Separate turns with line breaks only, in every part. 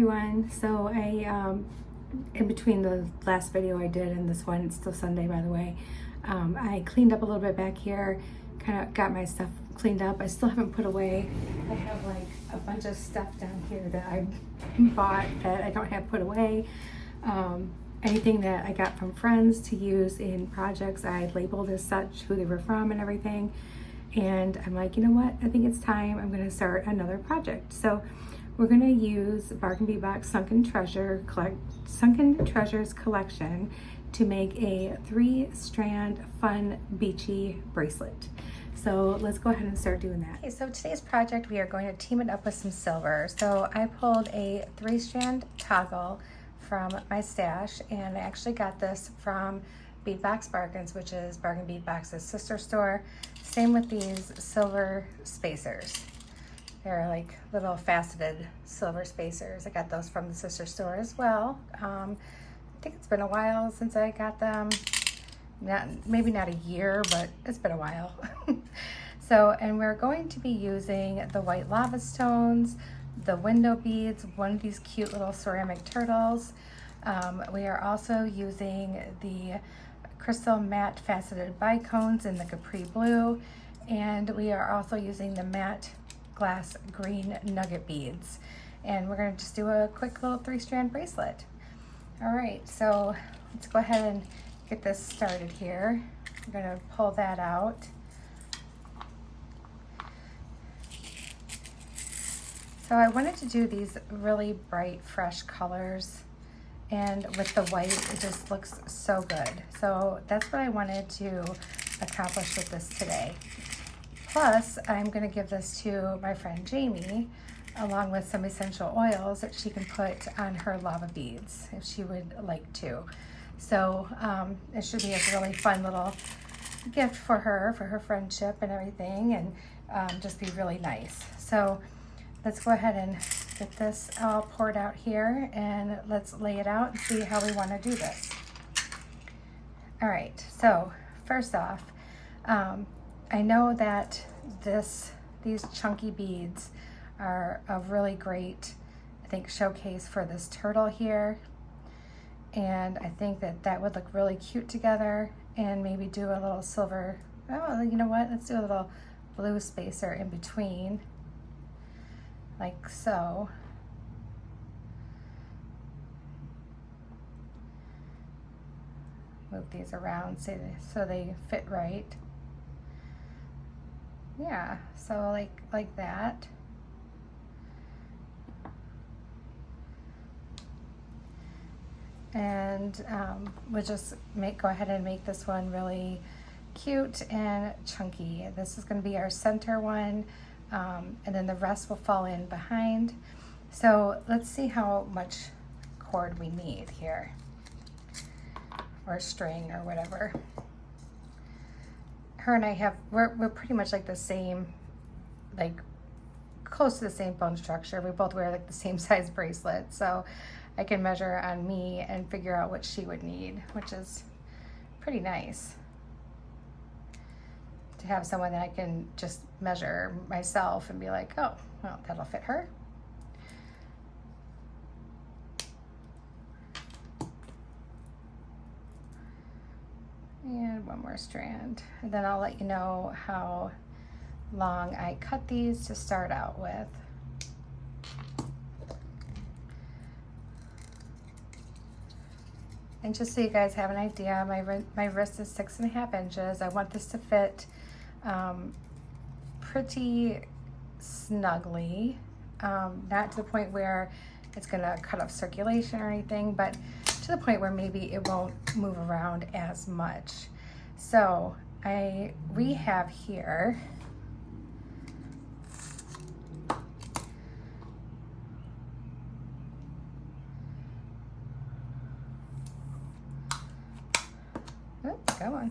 everyone. So in between the last video I did and this one, it's still Sunday by the way, I cleaned up a little bit back here, kind of got my stuff cleaned up. I still haven't put away. I have like a bunch of stuff down here that I bought that I don't have put away. Anything that I got from friends to use in projects, I labeled as such, who they were from and everything. And I'm like, you know what? I think it's time. I'm going to start another project. So we're going to use Bargain Bead Box Sunken Treasures collection to make a 3-strand fun beachy bracelet. So let's go ahead and start doing that. Okay, so today's project, we are going to team it up with some silver. So I pulled a 3-strand toggle from my stash, and I actually got this from Bead Box Bargains, which is Bargain Bead Box's sister store. Same with these silver spacers. They're like little faceted silver spacers. I got those from the sister store as well. I think it's been a while since I got them. Maybe not a year, but it's been a while. So, and we're going to be using the white lava stones, the window beads, one of these cute little ceramic turtles. We are also using the crystal matte faceted bicones in the Capri blue, and we are also using the matte glass green nugget beads. And we're going to just do a quick little 3-strand bracelet. All right, so let's go ahead and get this started here. I'm going to pull that out. So I wanted to do these really bright, fresh colors, and with the white, it just looks so good. So that's what I wanted to accomplish with this today. Plus, I'm gonna give this to my friend Jamie, along with some essential oils that she can put on her lava beads, if she would like to. So it should be a really fun little gift for her friendship and everything, and just be really nice. So let's go ahead and get this all poured out here, and let's lay it out and see how we want to do this. All right, so first off, I know that these chunky beads are a really great, I think, showcase for this turtle here. And I think that would look really cute together, and maybe do a little silver, oh, you know what? Let's do a little blue spacer in between, like so. Move these around so they fit right. Yeah, so like that. And we'll just go ahead and make this one really cute and chunky. This is going to be our center one, and then the rest will fall in behind. So let's see how much cord we need here, or string or whatever. Her and I we're pretty much like the same, like close to the same bone structure. We both wear like the same size bracelet, so I can measure on me and figure out what she would need, which is pretty nice to have someone that I can just measure myself and be like, oh, well, that'll fit her. And one more strand, and then I'll let you know how long I cut these to start out with. And just so you guys have an idea, my wrist is 6.5 inches. I want this to fit pretty snugly, not to the point where it's gonna cut off circulation or anything, but to the point where maybe it won't move around as much. So we have here come on,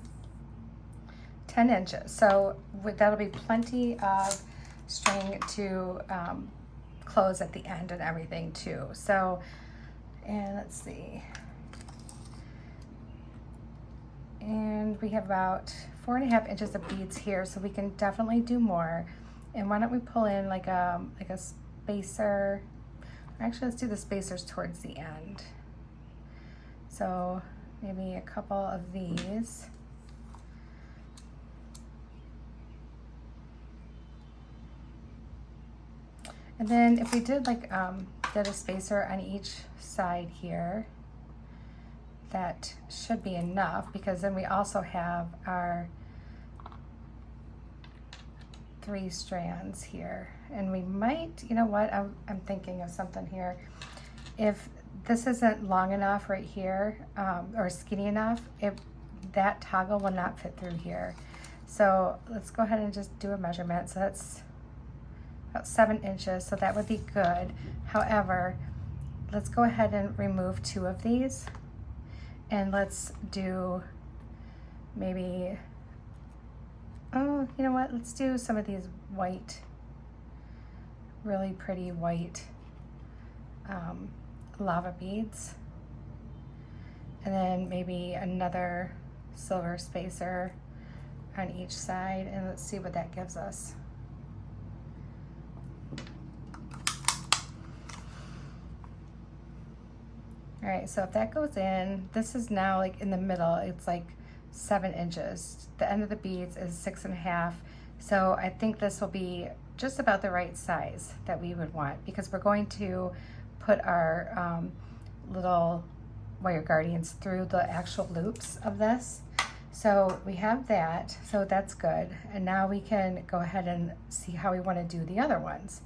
10 inches. So that'll be plenty of string to close at the end and everything too. So, and let's see. And we have about 4.5 inches of beads here, so we can definitely do more. And why don't we pull in like a spacer, Actually, let's do the spacers towards the end. So maybe a couple of these. And then if we did like did a spacer on each side here, that should be enough, because then we also have our 3 strands here. And we might, you know what, I'm thinking of something here. If this isn't long enough right here, or skinny enough, that toggle will not fit through here. So let's go ahead and just do a measurement. So that's about 7 inches, so that would be good. However, let's go ahead and remove 2 of these, and let's do maybe, oh, you know what, let's do some of these white, really pretty white lava beads, and then maybe another silver spacer on each side, and let's see what that gives us. All right, so if that goes in, this is now like in the middle, it's like 7 inches. The end of the beads is 6.5. So I think this will be just about the right size that we would want, because we're going to put our little wire guardians through the actual loops of this. So we have that, so that's good. And now we can go ahead and see how we want to do the other ones.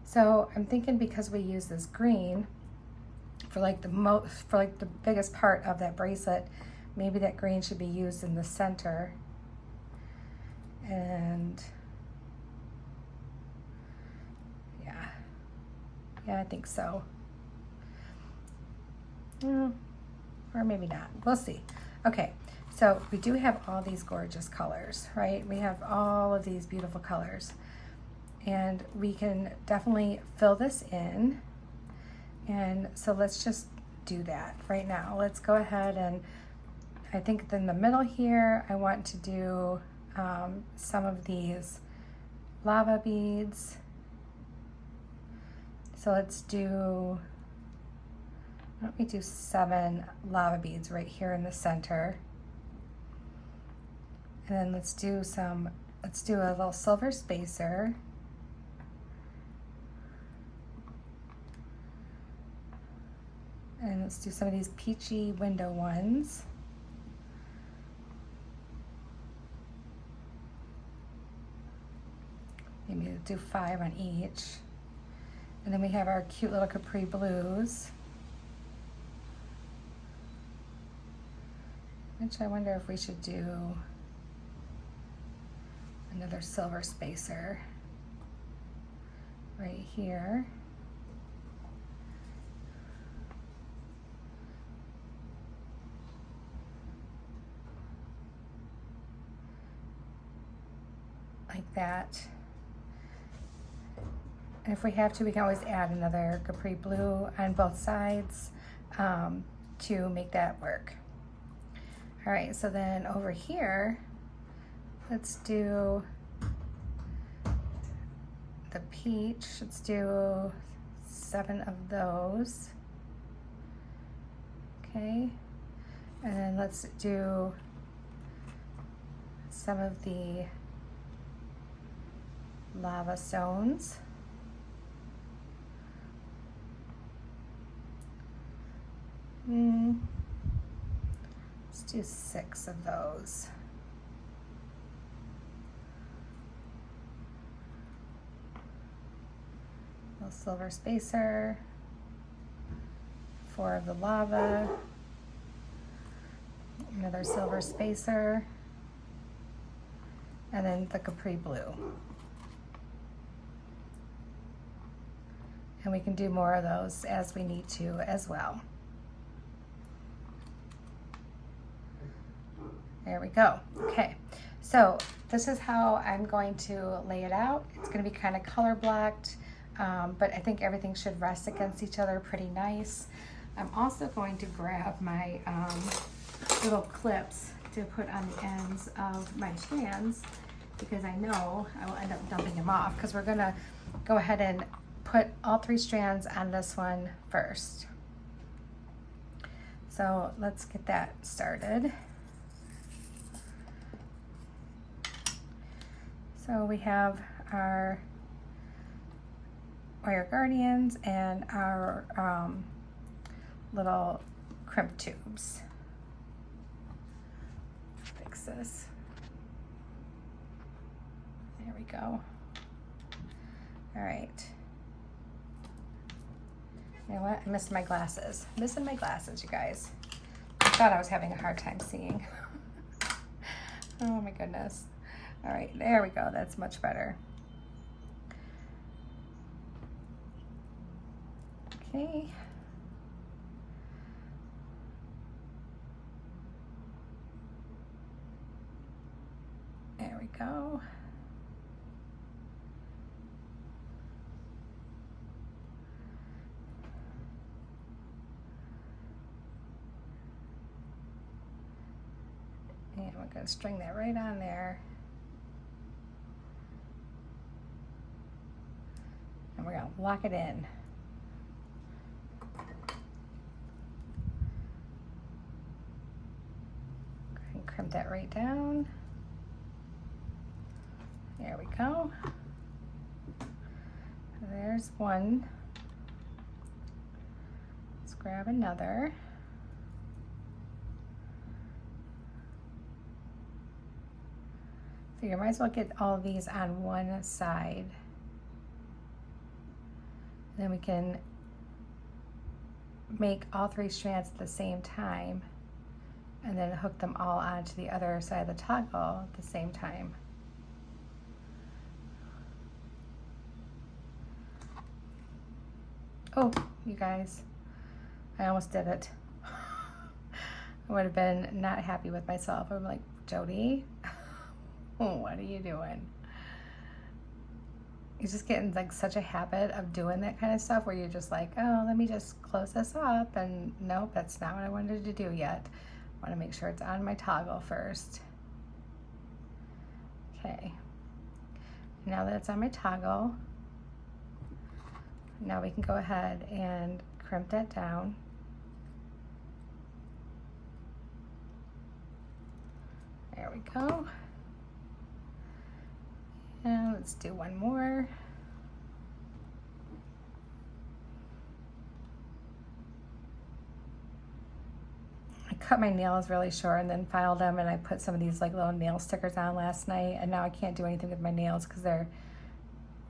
So I'm thinking, because we use this green for like the biggest part of that bracelet, maybe that green should be used in the center. And yeah, I think so. Or maybe not, we'll see. Okay, so we do have all these gorgeous colors, right? We have all of these beautiful colors, and we can definitely fill this in. And so let's just do that right now. Let's go ahead, and I think in the middle here, I want to do some of these lava beads. So let's do, why don't we do 7 lava beads right here in the center. And then let's do a little silver spacer. And let's do some of these peachy window ones. Maybe do 5 on each. And then we have our cute little capri blues, which I wonder if we should do another silver spacer right here. Like that. And if we have to, we can always add another capri blue on both sides to make that work. All right, so then over here, let's do the peach. Let's do 7 of those. Okay, and then let's do some of the lava stones. Let's do 6 of those. A little silver spacer, 4 of the lava, another silver spacer, and then the capri blue. And we can do more of those as we need to as well. There we go. Okay, so this is how I'm going to lay it out. It's going to be kind of color blocked, but I think everything should rest against each other pretty nice. I'm also going to grab my little clips to put on the ends of my strands, because I know I will end up dumping them off, because we're going to go ahead and put all 3 strands on this one first. So let's get that started. So we have our wire guardians and our little crimp tubes. Fix this. There we go. All right. You know what? I missed my glasses. Missing my glasses, you guys. I thought I was having a hard time seeing. Oh my goodness. All right, there we go. That's much better. Okay. There we go. And we're going to string that right on there. And we're going to lock it in. Go ahead and crimp that right down. There we go. There's one. Let's grab another. So you might as well get all of these on one side. Then we can make all 3 strands at the same time and then hook them all onto the other side of the toggle at the same time. Oh, you guys, I almost did it. I would have been not happy with myself. I'm like, Jody, what are you doing? You just get in like such a habit of doing that kind of stuff where you're just like, oh, let me just close this up, and nope, that's not what I wanted to do yet. I want to make sure it's on my toggle first. Okay, now that it's on my toggle, now we can go ahead and crimp that down. There we go. And let's do one more. I cut my nails really short and then filed them, and I put some of these like little nail stickers on last night, and now I can't do anything with my nails because they're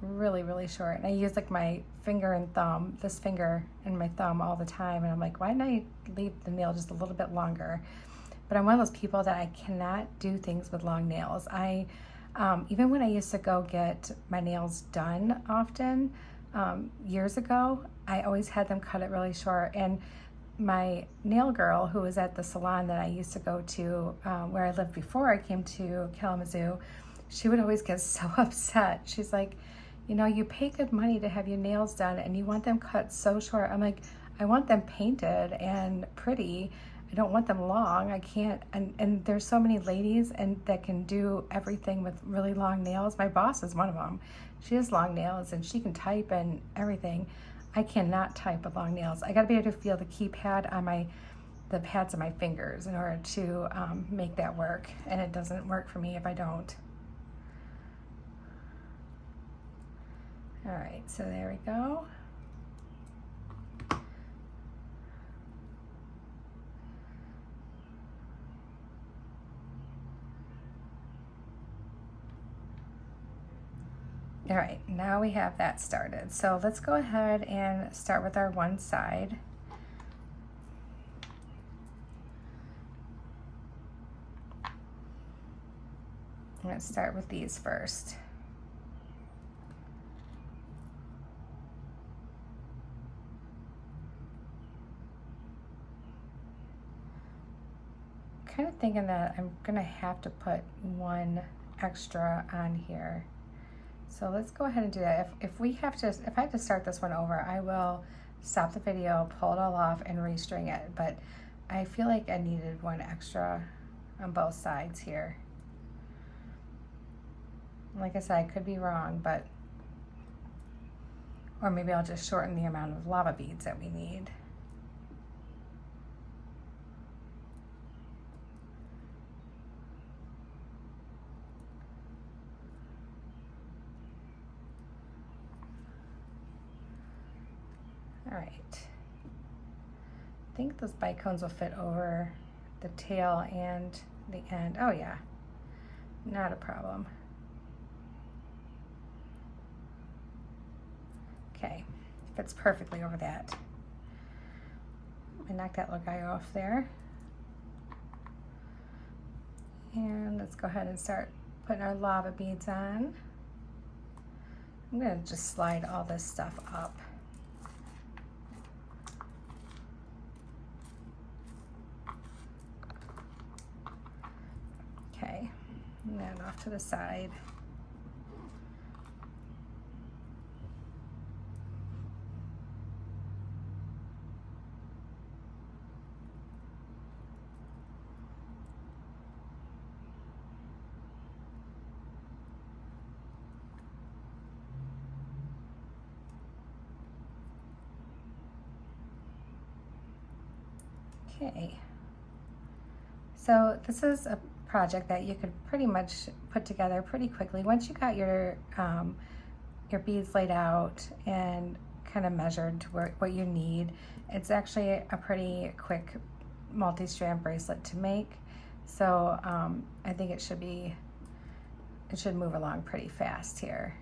really short. And I use like my finger and thumb, this finger and my thumb all the time, and I'm like, why didn't I leave the nail just a little bit longer? But I'm one of those people that I cannot do things with long nails. Even when I used to go get my nails done often, years ago, I always had them cut it really short. And my nail girl, who was at the salon that I used to go to where I lived before I came to Kalamazoo, she would always get so upset. She's like, you know, you pay good money to have your nails done and you want them cut so short. I'm like, I want them painted and pretty. I don't want them long. I can't, and there's so many ladies and that can do everything with really long nails. My boss is one of them. She has long nails and she can type and everything. I cannot type with long nails. I gotta be able to feel the keypad on the pads of my fingers in order to make that work. And it doesn't work for me if I don't. All right, so there we go. All right, now we have that started. So let's go ahead and start with our one side. I'm going to start with these first. Kind of thinking that I'm going to have to put one extra on here. So let's go ahead and do that. If I have to start this one over, I will stop the video, pull it all off, and restring it. But I feel like I needed one extra on both sides here. Like I said, I could be wrong, but, or maybe I'll just shorten the amount of lava beads that we need. All right, I think those bicones will fit over the tail and the end. Oh yeah, not a problem. Okay, fits perfectly over that. I knocked that little guy off there. And let's go ahead and start putting our lava beads on. I'm gonna just slide all this stuff up. Okay, and then off to the side. Okay, so this is a project that you could pretty much put together pretty quickly. Once you got your beads laid out and kind of measured to what you need, it's actually a pretty quick multi-strand bracelet to make. So I think it should move along pretty fast here.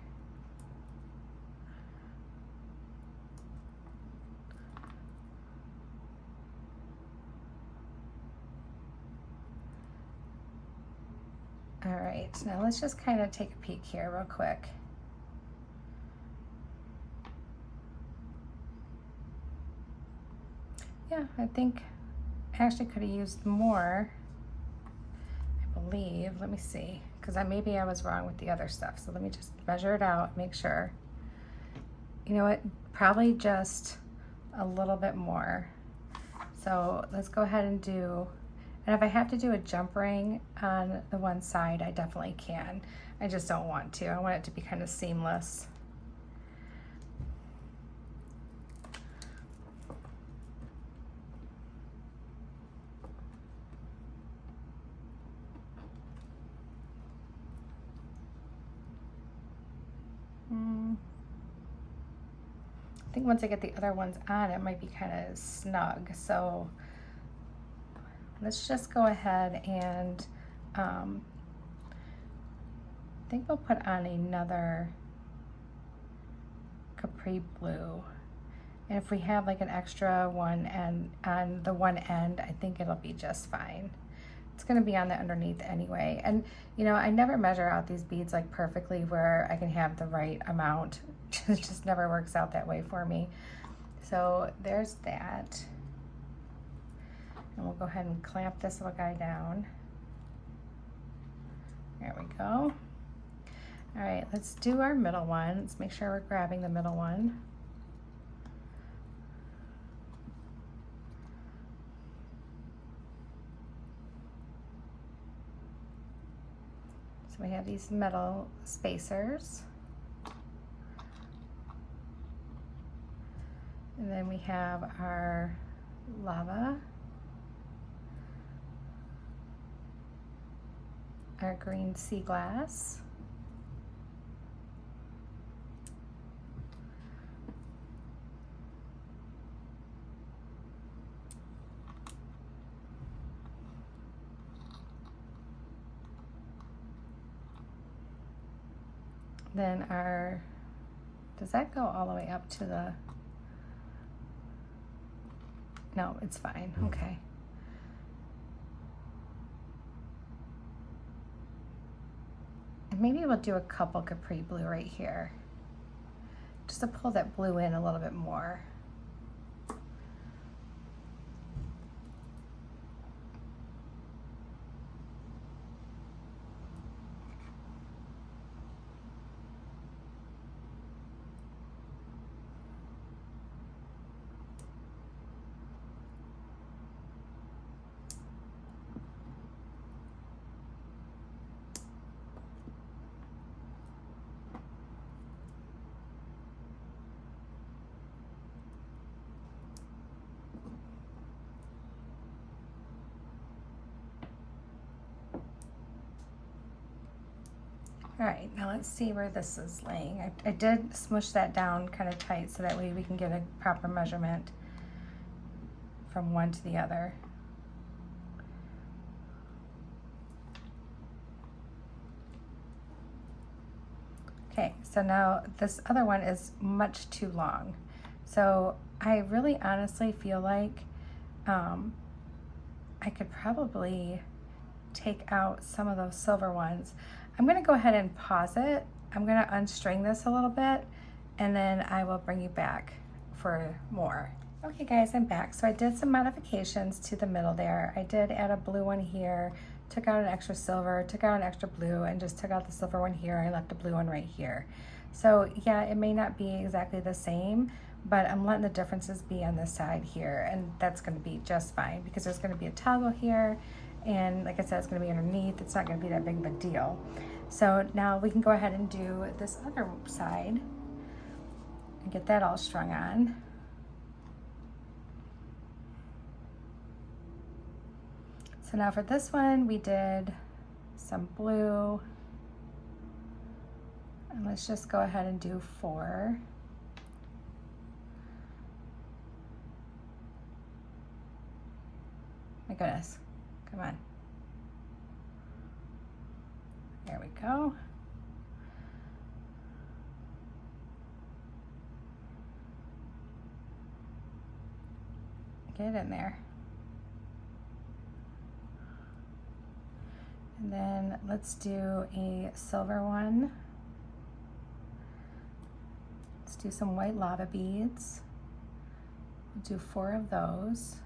All right, now let's just kind of take a peek here real quick. Yeah, I think I actually could have used more, I believe. Let me see, because maybe I was wrong with the other stuff. So let me just measure it out, make sure. You know what, probably just a little bit more. So let's go ahead and do, and if I have to do a jump ring on the one side, I definitely can. I just don't want to. I want it to be kind of seamless. I think once I get the other ones on, it might be kind of snug. So let's just go ahead and I think we'll put on another capri blue. And if we have like an extra one and on the one end, I think it'll be just fine. It's gonna be on the underneath anyway. And you know, I never measure out these beads like perfectly where I can have the right amount. It just never works out that way for me. So there's that. And we'll go ahead and clamp this little guy down. There we go. All right, let's do our middle one. Let's make sure we're grabbing the middle one. So we have these metal spacers. And then we have our lava, our green sea glass, then our, does that go all the way up to the, no, it's fine, okay. And maybe we'll do a couple capri blue right here, just to pull that blue in a little bit more. All right, now let's see where this is laying. I did smush that down kind of tight so that way we can get a proper measurement from one to the other. Okay, so now this other one is much too long. So I really honestly feel like I could probably take out some of those silver ones. I'm gonna go ahead and pause it. I'm gonna unstring this a little bit and then I will bring you back for more. Okay guys, I'm back. So I did some modifications to the middle there. I did add a blue one here, took out an extra silver, took out an extra blue, and just took out the silver one here. I left a blue one right here. So yeah, it may not be exactly the same, but I'm letting the differences be on this side here, and that's gonna be just fine because there's gonna be a toggle here, and like I said, it's gonna be underneath. It's not gonna be that big of a deal. So now we can go ahead and do this other side and get that all strung on. So now for this one, we did some blue. And let's just go ahead and do 4. My goodness, come on. There we go. Get it in there. And then let's do a silver one. Let's do some white lava beads. We'll do 4 of those.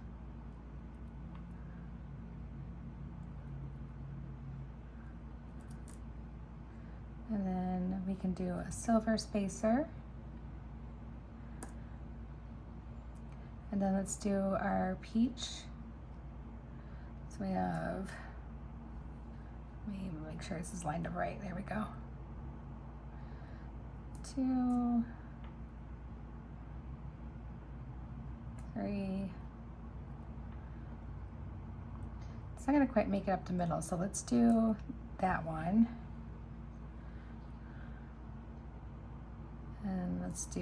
And then we can do a silver spacer. And then let's do our peach. So we have, let me make sure this is lined up right. There we go. 2, 3. It's not gonna quite make it up the middle, so let's do that one. And let's do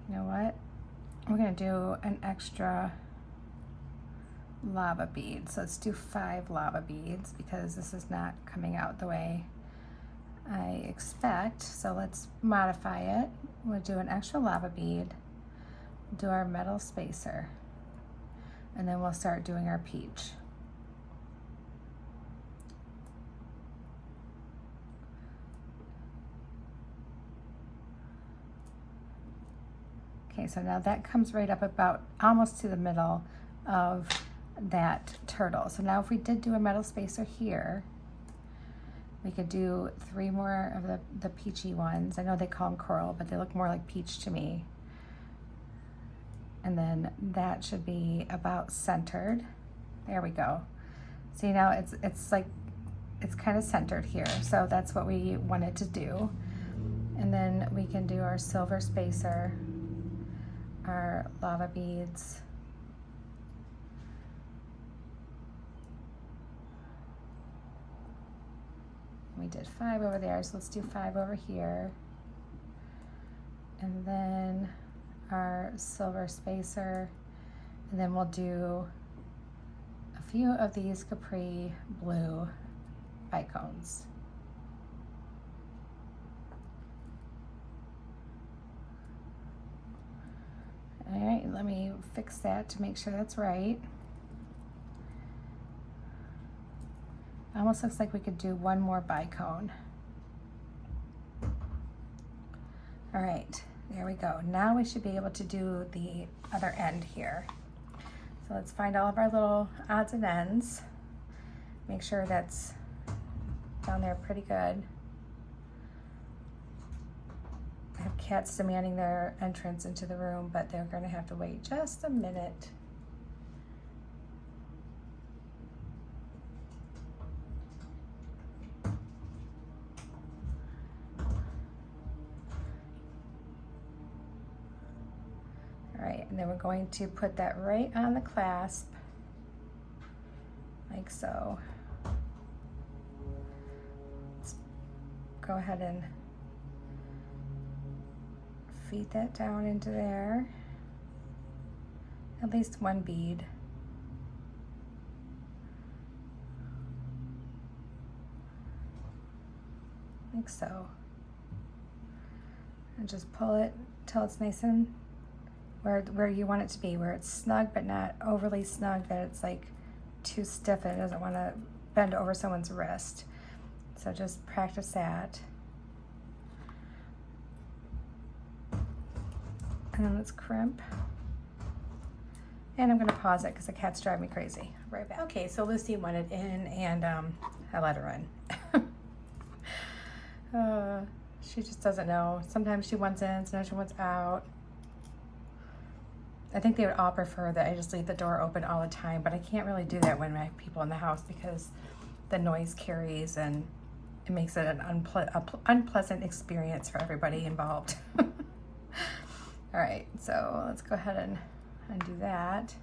you know what? We're gonna do an extra lava bead. So let's do 5 lava beads because this is not coming out the way I expect. So let's modify it. We'll do an extra lava bead, do our metal spacer, and then we'll start doing our peach. Okay, so now that comes right up about almost to the middle of that turtle. So now if we did do a metal spacer here, we could do 3 more of the peachy ones. I know they call them coral, but they look more like peach to me. And then that should be about centered. There we go. See, now it's like, it's kind of centered here. So that's what we wanted to do. And then we can do our silver spacer, our lava beads. We did 5 over there, so let's do 5 over here. And then our silver spacer, and then we'll do a few of these Capri blue bicones. All right, let me fix that to make sure that's right. Almost looks like we could do 1 more bicone. All right, there we go. Now we should be able to do the other end here. So let's find all of our little odds and ends. Make sure that's down there pretty good. I have cats demanding their entrance into the room, but they're gonna have to wait just a minute. And then we're going to put that right on the clasp, like so. Let's go ahead and feed that down into there. At least one bead. Like so. And just pull it till it's nice and where you want it to be, where it's snug but not overly snug that it's like too stiff and it doesn't want to bend over someone's wrist. So just practice that. And then let's crimp. And I'm gonna pause it because the cats drive me crazy. Right back. Okay, so Lucy wanted in and I let her in. She just doesn't know. Sometimes she wants in, sometimes she wants out. I think they would all prefer that I just leave the door open all the time, but I can't really do that when I have people in the house because the noise carries and it makes it an unpleasant experience for everybody involved. All right, so let's go ahead and undo that.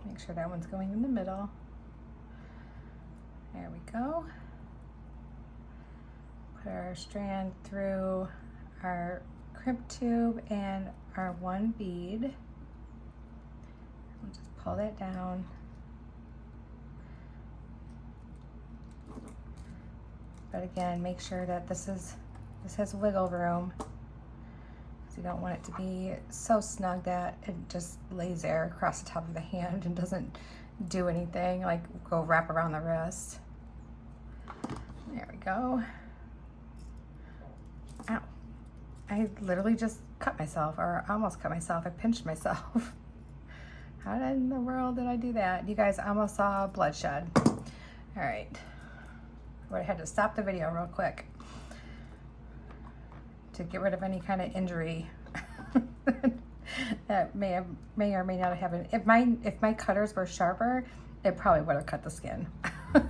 Make sure that one's going in the middle. There we go. Put our strand through our crimp tube and our one bead. We'll just pull that down. But again, make sure that this has wiggle room. You don't want it to be so snug that it just lays there across the top of the hand and doesn't do anything, like go wrap around the wrist. There we go. Ow. I literally just cut myself, or almost cut myself. I pinched myself. How in the world did I do that? You guys almost saw bloodshed. All right. I would have had to stop the video real quick to get rid of any kind of injury that may or may not have happened. If my cutters were sharper, it probably would have cut the skin. But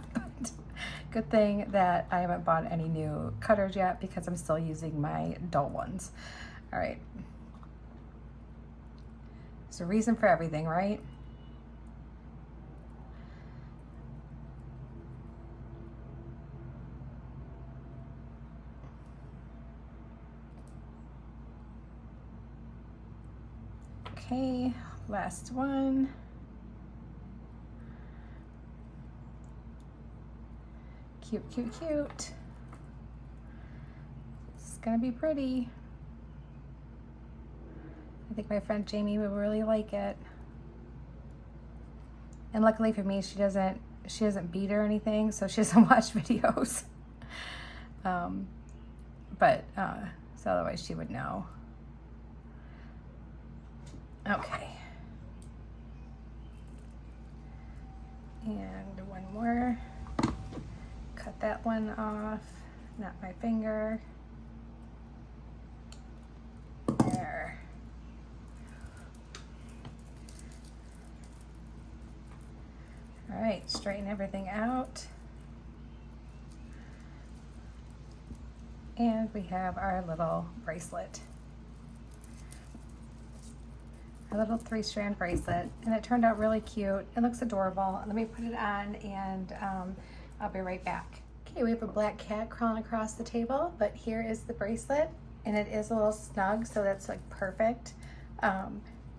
good thing that I haven't bought any new cutters yet because I'm still using my dull ones. All right. There's a reason for everything, right? Okay, last one. Cute, cute, cute. It's gonna be pretty. I think my friend Jamie would really like it. And luckily for me, she doesn't bead or anything, so she doesn't watch videos. So otherwise she would know. Okay. And one more. Cut that one off, not my finger. There. All right, straighten everything out. And we have our little bracelet. A little 3-strand bracelet, and it turned out really cute. It looks adorable. Let me put it on and I'll be right back. Okay, we have a black cat crawling across the table, but here is the bracelet, and it is a little snug, so that's like perfect.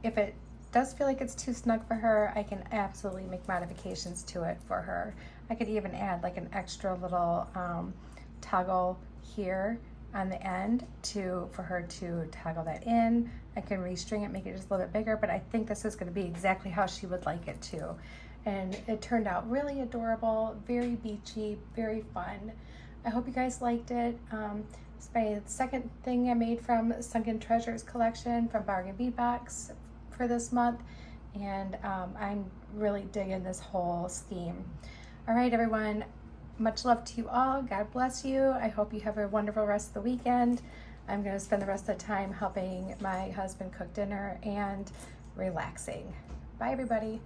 If it does feel like it's too snug for her, I can absolutely make modifications to it for her. I could even add like an extra little toggle here on the end for her to toggle that in. I can restring it, make it just a little bit bigger, but I think this is going to be exactly how she would like it too. And it turned out really adorable, very beachy, very fun. I hope you guys liked it. It's my second thing I made from Sunken Treasures collection from Bargain Bead Box for this month, and I'm really digging this whole scheme. All right, everyone. Much love to you all. God bless you. I hope you have a wonderful rest of the weekend. I'm gonna spend the rest of the time helping my husband cook dinner and relaxing. Bye everybody.